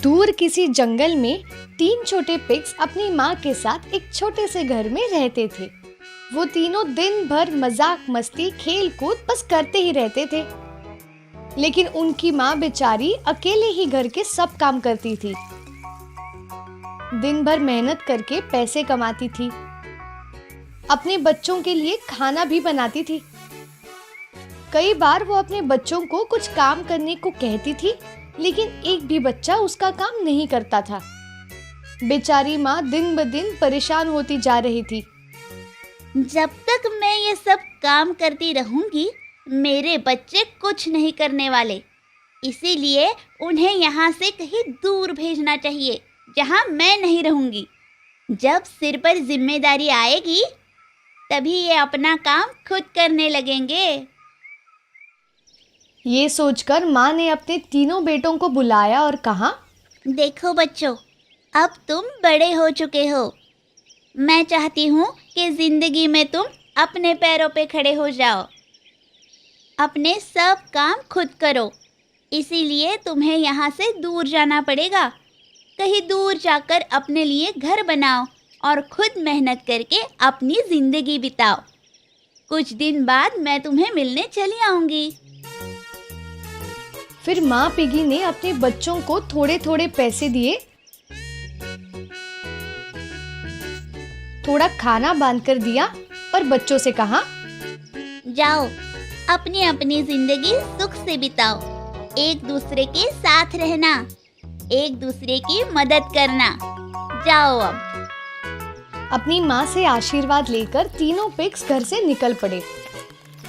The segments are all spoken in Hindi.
दूर किसी जंगल में 3 छोटे पिग्स अपनी माँ के साथ एक छोटे से घर में रहते थे। वो तीनों दिन भर मजाक मस्ती खेल कूद बस करते ही रहते थे। लेकिन उनकी माँ बेचारी अकेले ही घर के सब काम करती थी। दिन भर मेहनत करके पैसे कमाती थी, अपने बच्चों के लिए खाना भी बनाती थी। कई बार वो अपने बच्चों को कुछ काम करने को कहती थी, लेकिन एक भी बच्चा उसका काम नहीं करता था। बेचारी माँ दिन ब दिन परेशान होती जा रही थी। जब तक मैं ये सब काम करती रहूंगी, मेरे बच्चे कुछ नहीं करने वाले। इसीलिए उन्हें यहाँ से कहीं दूर भेजना चाहिए, जहाँ मैं नहीं रहूंगी। जब सिर पर जिम्मेदारी आएगी, तभी ये अपना काम खुद करने लगेंगे। ये सोचकर माँ ने अपने तीनों बेटों को बुलाया और कहा, देखो बच्चों, अब तुम बड़े हो चुके हो। मैं चाहती हूँ कि जिंदगी में तुम अपने पैरों पे खड़े हो जाओ, अपने सब काम खुद करो। इसीलिए तुम्हें यहाँ से दूर जाना पड़ेगा। कहीं दूर जाकर अपने लिए घर बनाओ और खुद मेहनत करके अपनी जिंदगी बिताओ। कुछ दिन बाद मैं तुम्हें मिलने चली आऊंगी। फिर माँ पिगी ने अपने बच्चों को थोड़े थोड़े पैसे दिए, थोड़ा खाना बांधकर दिया और बच्चों से कहा, जाओ, अपनी अपनी जिंदगी सुख से बिताओ। एक दूसरे के साथ रहना, एक दूसरे की मदद करना। जाओ अब। अपनी माँ से आशीर्वाद लेकर तीनों पिग्स घर से निकल पड़े।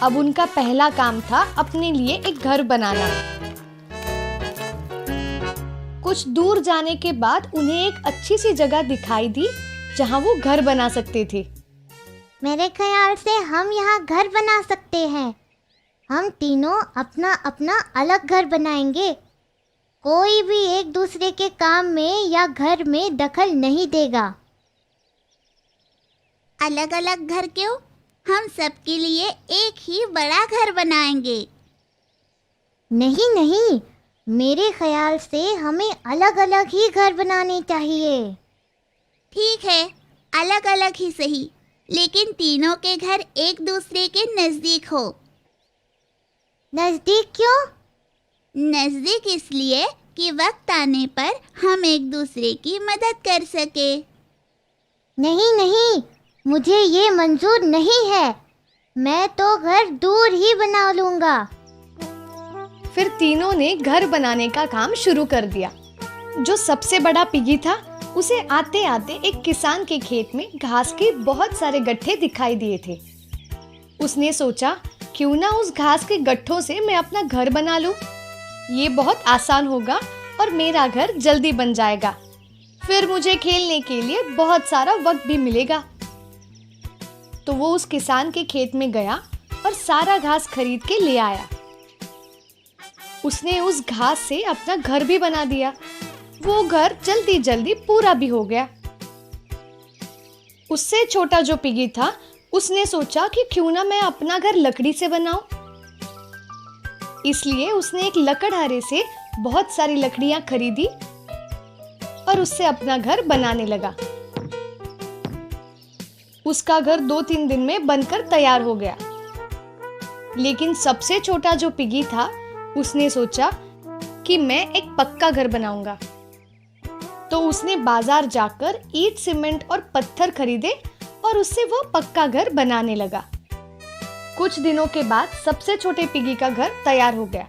अब उनका पहला काम था अपने लिए एक घर बनाना। कुछ दूर जाने के बाद उन्हें एक अच्छी सी जगह दिखाई दी जहाँ वो घर बना सकते थे। मेरे ख्याल से हम यहाँ घर बना सकते हैं। हम तीनों अपना अपना अलग घर बनाएंगे। कोई भी एक दूसरे के काम में या घर में दखल नहीं देगा। अलग अलग घर क्यों? हम सबके लिए एक ही बड़ा घर बनाएंगे। नहीं नहीं, मेरे ख्याल से हमें अलग अलग ही घर बनाने चाहिए। ठीक है, अलग अलग ही सही, लेकिन तीनों के घर एक दूसरे के नजदीक हो। नजदीक क्यों? नजदीक इसलिए कि वक्त आने पर हम एक दूसरे की मदद कर सके। नहीं नहीं, मुझे ये मंजूर नहीं है। मैं तो घर दूर ही बना लूंगा। फिर तीनों ने घर बनाने का काम शुरू कर दिया। जो सबसे बड़ा पिगी था, उसे आते आते एक किसान के खेत में घास के बहुत सारे गट्ठे दिखाई दिए थे। उसने सोचा, क्यों ना उस घास के गट्ठों से मैं अपना घर बना लूं। ये बहुत आसान होगा और मेरा घर जल्दी बन जाएगा। फिर मुझे खेलने के लिए बहुत सारा वक्त भी मिलेगा। तो वो उस किसान के खेत में गया और सारा घास खरीद के ले आया। उसने उस घास से अपना घर भी बना दिया। वो घर जल्दी जल्दी पूरा भी हो गया। उससे छोटा जो पिगी था, उसने सोचा कि क्यों ना मैं अपना घर लकड़ी से बनाऊं। इसलिए उसने एक लकड़हारे से बहुत सारी लकड़ियां खरीदी और उससे अपना घर बनाने लगा। उसका घर 2-3 दिन में बनकर तैयार हो गया। लेकिन सबसे छोटा जो पिगी था, उसने सोचा कि मैं एक पक्का घर बनाऊंगा। तो उसने बाजार जाकर ईंट, सीमेंट और पत्थर खरीदे और उससे वो पक्का घर बनाने लगा। कुछ दिनों के बाद सबसे छोटे पिगी का घर तैयार हो गया।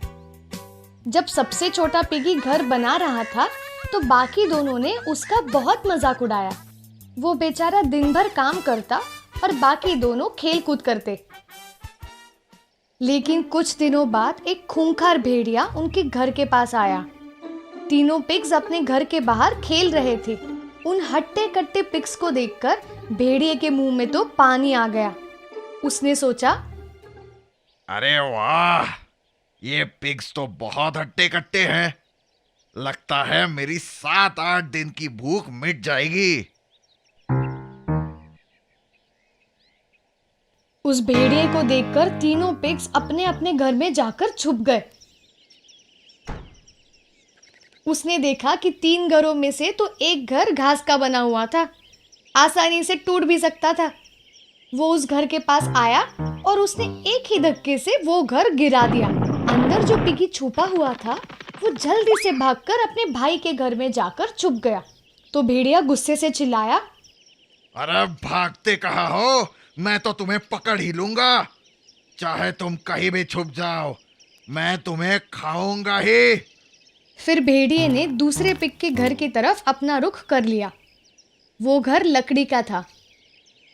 जब सबसे छोटा पिगी घर बना रहा था, तो बाकी दोनों ने उसका बहुत मजाक उड़ाया। वो बेचारा दिन भर काम करता और बाकी दोनों खेल कूद करते। लेकिन कुछ दिनों बाद एक खूंखार भेड़िया उनके घर के पास आया। तीनों पिग्स अपने घर के बाहर खेल रहे थे। उन हट्टे कट्टे पिग्स को देखकर भेड़िए के मुंह में तो पानी आ गया। उसने सोचा, अरे वाह, ये पिग्स तो बहुत हट्टे कट्टे हैं। लगता है मेरी 7-8 दिन की भूख मिट जाएगी। उस भेड़िए को देखकर तीनों पिग्स अपने अपने घर में जाकर छुप गए। उसने देखा कि 3 घरों में से तो एक घर घास का बना हुआ था, आसानी से टूट भी सकता था। वो उस घर के पास आया और उसने एक ही धक्के से वो घर गिरा दिया। अंदर जो पिगी छुपा हुआ था वो जल्दी से भागकर अपने भाई के घर में जाकर छुप गया। तो भेड़िया गुस्से से चिल्लाया, अरे भागते कहाँ हो? मैं तो तुम्हें पकड़ ही लूंगा। चाहे तुम कहीं भी छुप जाओ, मैं तुम्हें खाऊंगा ही। फिर भेड़िए ने दूसरे पिग के घर की तरफ अपना रुख कर लिया। वो घर लकड़ी का था।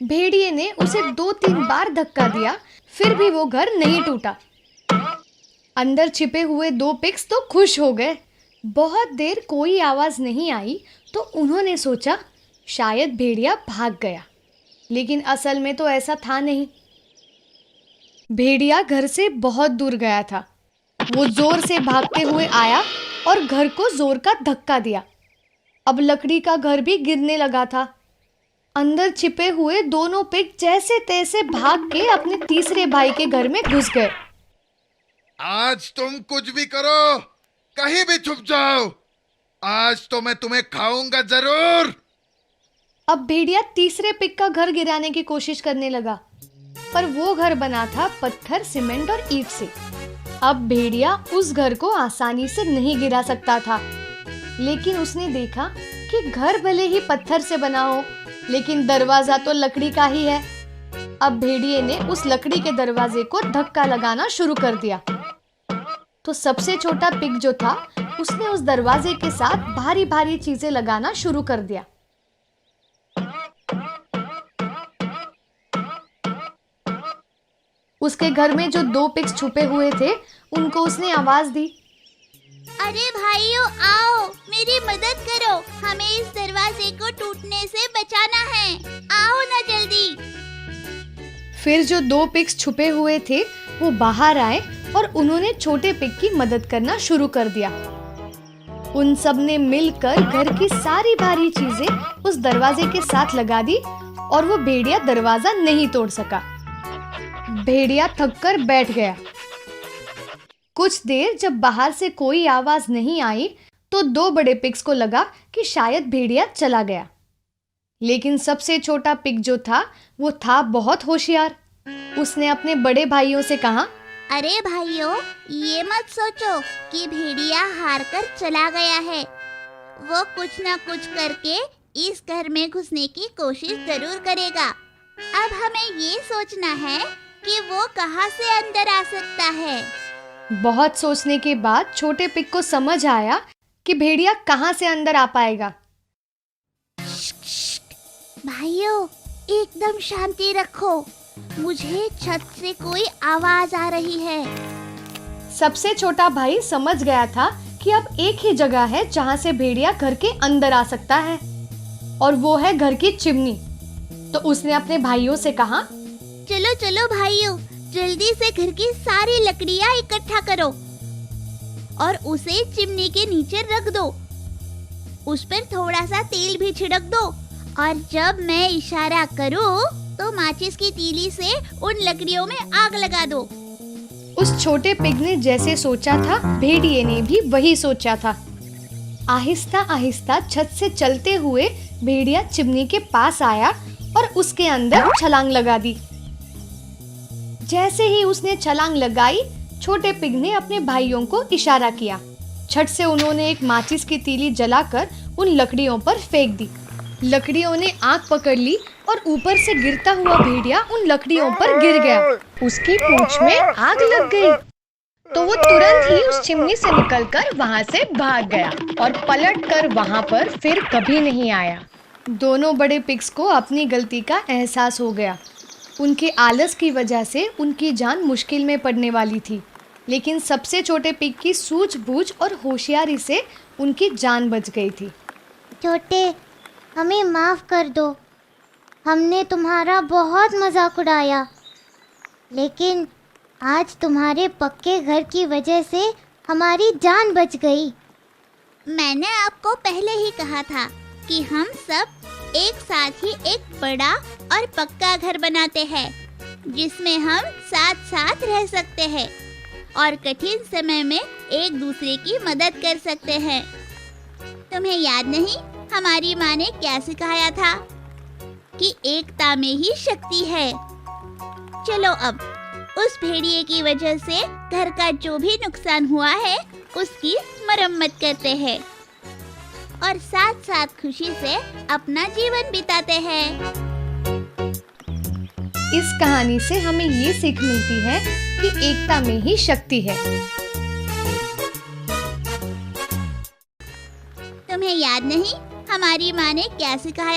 भेड़िए ने उसे 2-3 बार धक्का दिया, फिर भी वो घर नहीं टूटा। अंदर छिपे हुए 2 पिग्स तो खुश हो गए। बहुत देर कोई आवाज नहीं आई तो उन्होंने सोचा शायद भेड़िया भाग गया, लेकिन असल में तो ऐसा था नहीं। भेड़िया घर से बहुत दूर गया था। वो जोर से भागते हुए आया और घर को जोर का धक्का दिया। अब लकड़ी का घर भी गिरने लगा था। अंदर छिपे हुए दोनों पिग जैसे तैसे भाग के अपने तीसरे भाई के घर में घुस गए। आज तुम कुछ भी करो, कहीं भी छुप जाओ, आज तो मैं तुम्हें खाऊंगा जरूर। अब भेड़िया तीसरे पिग का घर गिराने की कोशिश करने लगा, पर वो घर बना था पत्थर, सीमेंट और ईंट से। अब भेड़िया उस घर को आसानी से नहीं गिरा सकता था, लेकिन उसने देखा कि घर भले ही पत्थर से बना हो, लेकिन दरवाजा तो लकड़ी का ही है। अब भेड़िए ने उस लकड़ी के दरवाजे को धक्का लगाना शुरू कर दिया। तो सबसे छोटा पिग जो था उसने उस दरवाजे के साथ भारी भारी चीजें लगाना शुरू कर दिया। उसके घर में जो 2 पिग्स छुपे हुए थे उनको उसने आवाज दी, अरे भाइयों आओ, मेरी मदद करो, हमें इस दरवाजे को टूटने से बचाना है, आओ ना जल्दी। फिर जो 2 पिग्स छुपे हुए थे वो बाहर आए और उन्होंने छोटे पिग की मदद करना शुरू कर दिया। उन सब ने मिलकर घर की सारी भारी चीजें उस दरवाजे के साथ लगा दी और वो भेड़िया दरवाजा नहीं तोड़ सका। भेड़िया थककर बैठ गया। कुछ देर जब बाहर से कोई आवाज नहीं आई तो 2 बड़े पिग्स को लगा कि शायद भेड़िया चला गया, लेकिन सबसे छोटा पिग जो था वो था बहुत होशियार। उसने अपने बड़े भाइयों से कहा, अरे भाइयों, ये मत सोचो कि भेड़िया हार कर चला गया है। वो कुछ ना कुछ करके इस घर में घुसने की कोशिश जरूर करेगा। अब हमें ये सोचना है कि वो कहाँ से अंदर आ सकता है। बहुत सोचने के बाद छोटे पिग को समझ आया कि भेड़िया कहाँ से अंदर आ पाएगा। भाइयों, एकदम शांति रखो, मुझे छत से कोई आवाज आ रही है। सबसे छोटा भाई समझ गया था कि अब एक ही जगह है जहाँ से भेड़िया घर के अंदर आ सकता है, और वो है घर की चिमनी। तो उसने अपने भाइयों से कहा, चलो चलो भाइयों, जल्दी से घर की सारी लकड़ियाँ इकट्ठा करो और उसे चिमनी के नीचे रख दो। उस पर थोड़ा सा तेल भी छिड़क दो और जब मैं इशारा करूँ तो माचिस की तीली से उन लकड़ियों में आग लगा दो। उस छोटे पिग ने जैसे सोचा था, भेड़िए ने भी वही सोचा था। आहिस्ता आहिस्ता छत से चलते हुए भेड़िया चिमनी के पास आया और उसके अंदर छलांग लगा दी। जैसे ही उसने छलांग लगाई, छोटे पिग ने अपने भाइयों को इशारा किया। छट से उन्होंने एक माचिस की तीली जलाकर उन लकड़ियों पर फेंक दी। लकड़ियों ने आग पकड़ ली और ऊपर से गिरता हुआ भेड़िया उन लकड़ियों पर गिर गया। उसकी पूंछ में आग लग गई तो वो तुरंत ही उस चिमनी से निकलकर वहां से भाग गया और पलटकर वहां पर फिर कभी नहीं आया। दोनों बड़े पिग्स को अपनी गलती का एहसास हो गया। उनके आलस की वजह से उनकी जान मुश्किल में पड़ने वाली थी, लेकिन सबसे छोटे पिग की सूझबूझ और होशियारी से उनकी जान बच गई थी। छोटे, हमें माफ़ कर दो, हमने तुम्हारा बहुत मजाक उड़ाया, लेकिन आज तुम्हारे पक्के घर की वजह से हमारी जान बच गई। मैंने आपको पहले ही कहा था कि हम सब एक साथ ही एक बड़ा और पक्का घर बनाते हैं, जिसमें हम साथ साथ रह सकते हैं और कठिन समय में एक दूसरे की मदद कर सकते हैं। तुम्हें याद नहीं हमारी माँ ने क्या सिखाया था कि एकता में ही शक्ति है। चलो अब उस भेड़िए की वजह से घर का जो भी नुकसान हुआ है उसकी मरम्मत करते हैं और साथ साथ खुशी से अपना जीवन बिताते हैं। इस कहानी से हमें ये सीख मिलती है कि एकता में ही शक्ति है। तुम्हें याद नहीं हमारी माँ ने क्या सिखाया